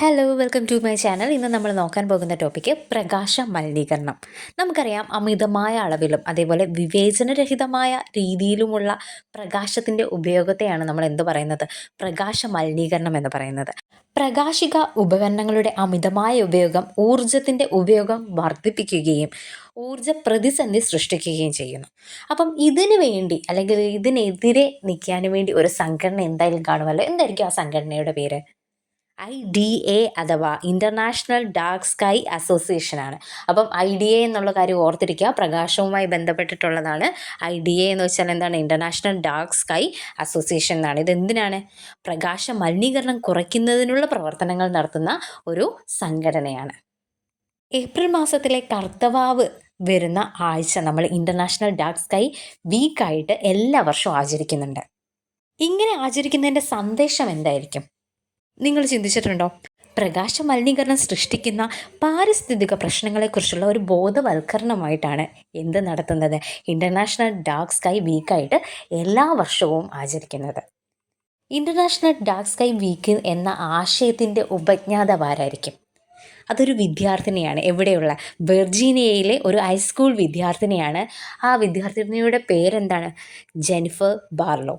Hello welcome to my channel. ഇന്ന് നമ്മൾ നോക്കാൻ പോകുന്ന ടോപ്പിക്ക് പ്രകാശ മലിനീകരണം. നമുക്കറിയാം, അമിതമായ അളവിലും അതേപോലെ വിവേചനരഹിതമായ രീതിയിലുമുള്ള പ്രകാശത്തിൻ്റെ ഉപയോഗത്തെയാണ് നമ്മൾ എന്ത് പറയുന്നത്, പ്രകാശ മലിനീകരണം എന്ന് പറയുന്നത്. പ്രകാശിക ഉപകരണങ്ങളുടെ അമിതമായ ഉപയോഗം ഊർജത്തിൻ്റെ ഉപയോഗം വർദ്ധിപ്പിക്കുകയും ഊർജ പ്രതിസന്ധി സൃഷ്ടിക്കുകയും ചെയ്യുന്നു. അപ്പം ഇതിനു വേണ്ടി അല്ലെങ്കിൽ ഇതിനെതിരെ നിൽക്കാൻ വേണ്ടി ഒരു സംഘടന എന്തായാലും കാണുമല്ലോ. എന്തായിരിക്കും ആ സംഘടനയുടെ പേര്? IDA അഥവാ ഇൻ്റർനാഷണൽ ഡാർക്ക് സ്കൈ അസോസിയേഷനാണ്. അപ്പം IDA എന്നുള്ള കാര്യം ഓർത്തിരിക്കുക, പ്രകാശവുമായി ബന്ധപ്പെട്ടിട്ടുള്ളതാണ്. IDA എന്ന് വെച്ചാൽ എന്താണ്? ഇൻ്റർനാഷണൽ ഡാർക്ക് സ്കൈ അസോസിയേഷൻ എന്നാണ്. ഇതെന്തിനാണ്? പ്രകാശ മലിനീകരണം കുറയ്ക്കുന്നതിനുള്ള പ്രവർത്തനങ്ങൾ നടത്തുന്ന ഒരു സംഘടനയാണ്. ഏപ്രിൽ മാസത്തിലെ കർത്തവാവ് വരുന്ന ആഴ്ച നമ്മൾ ഇൻ്റർനാഷണൽ ഡാർക്ക് സ്കൈ വീക്കായിട്ട് എല്ലാ വർഷവും ആചരിക്കുന്നുണ്ട്. ഇങ്ങനെ ആചരിക്കുന്നതിൻ്റെ സന്ദേശം എന്തായിരിക്കും? നിങ്ങൾ ചിന്തിച്ചിട്ടുണ്ടോ? പ്രകാശ മലിനീകരണം സൃഷ്ടിക്കുന്ന പാരിസ്ഥിതിക പ്രശ്നങ്ങളെക്കുറിച്ചുള്ള ഒരു ബോധവൽക്കരണമായിട്ടാണ് എന്ത് നടത്തുന്നത്, ഇൻ്റർനാഷണൽ ഡാർക്ക് സ്കൈ വീക്കായിട്ട് എല്ലാ വർഷവും ആചരിക്കുന്നത്. ഇൻ്റർനാഷണൽ ഡാർക്ക് സ്കൈ വീക്ക് എന്ന ആശയത്തിൻ്റെ ഉപജ്ഞാതാവാരായിരിക്കും? അതൊരു വിദ്യാർത്ഥിനിയാണ്. എവിടെയുള്ള? വെർജീനിയയിലെ ഒരു ഹൈസ്കൂൾ വിദ്യാർത്ഥിനിയാണ്. ആ വിദ്യാർത്ഥിനിയുടെ പേരെന്താണ്? Jennifer Barlow.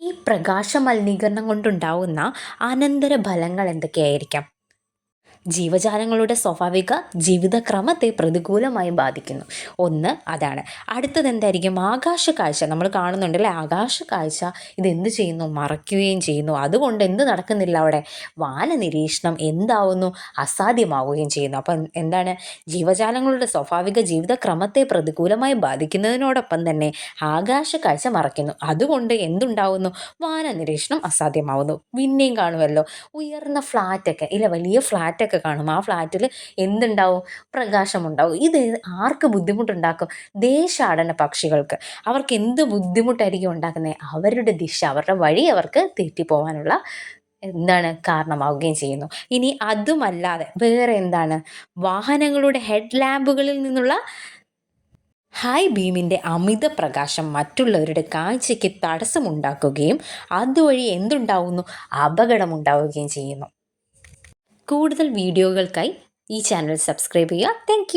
ഈ പ്രകാശ മലിനീകരണം കൊണ്ടുണ്ടാവുന്ന അനന്തരഫലങ്ങൾ എന്തൊക്കെയായിരിക്കാം? ജീവജാലങ്ങളുടെ സ്വാഭാവിക ജീവിതക്രമത്തെ പ്രതികൂലമായി ബാധിക്കുന്നു. ഒന്ന് അതാണ്. അടുത്തത് എന്തായിരിക്കും? ആകാശക്കാഴ്ച. നമ്മൾ കാണുന്നുണ്ടല്ലേ, ആകാശക്കാഴ്ച ഇതെന്ത് ചെയ്യുന്നു? മറയ്ക്കുകയും ചെയ്യുന്നു. അതുകൊണ്ട് എന്ത് നടക്കുന്നില്ല അവിടെ? വാന നിരീക്ഷണം എന്താവുന്നു? അസാധ്യമാവുകയും ചെയ്യുന്നു. അപ്പം എന്താണ്? ജീവജാലങ്ങളുടെ സ്വാഭാവിക ജീവിതക്രമത്തെ പ്രതികൂലമായി ബാധിക്കുന്നതിനോടൊപ്പം തന്നെ ആകാശക്കാഴ്ച മറയ്ക്കുന്നു. അതുകൊണ്ട് എന്തുണ്ടാവുന്നു? വാന നിരീക്ഷണം അസാധ്യമാവുന്നു. പിന്നെയും കാണുമല്ലോ, ഉയർന്ന ഫ്ലാറ്റൊക്കെ ഇല്ല, വലിയ ഫ്ലാറ്റൊക്കെ കാണും. ആ ഫ്ലാറ്റിൽ എന്തുണ്ടാവും? പ്രകാശമുണ്ടാവും. ഇത് ആർക്ക് ബുദ്ധിമുട്ടുണ്ടാക്കും? ദേശാടന പക്ഷികൾക്ക്. അവർക്ക് എന്ത് ബുദ്ധിമുട്ടായിരിക്കും ഉണ്ടാക്കുന്നത്? അവരുടെ ദിശ, അവരുടെ വഴി അവർക്ക് തെറ്റിപ്പോവാനുള്ള കാരണമാവുകയും ചെയ്യുന്നു. ഇനി അതുമല്ലാതെ വേറെ എന്താണ്? വാഹനങ്ങളുടെ ഹെഡ് ലാമ്പുകളിൽ നിന്നുള്ള ഹൈ ബീമിൻ്റെ അമിത പ്രകാശം മറ്റുള്ളവരുടെ കാഴ്ചയ്ക്ക് തടസ്സമുണ്ടാക്കുകയും അതുവഴി എന്തുണ്ടാവുന്നു? അപകടമുണ്ടാവുകയും ചെയ്യുന്നു. കൂടുതൽ വീഡിയോകൾക്കായി ഈ ചാനൽ സബ്സ്ക്രൈബ് ചെയ്യുക. താങ്ക്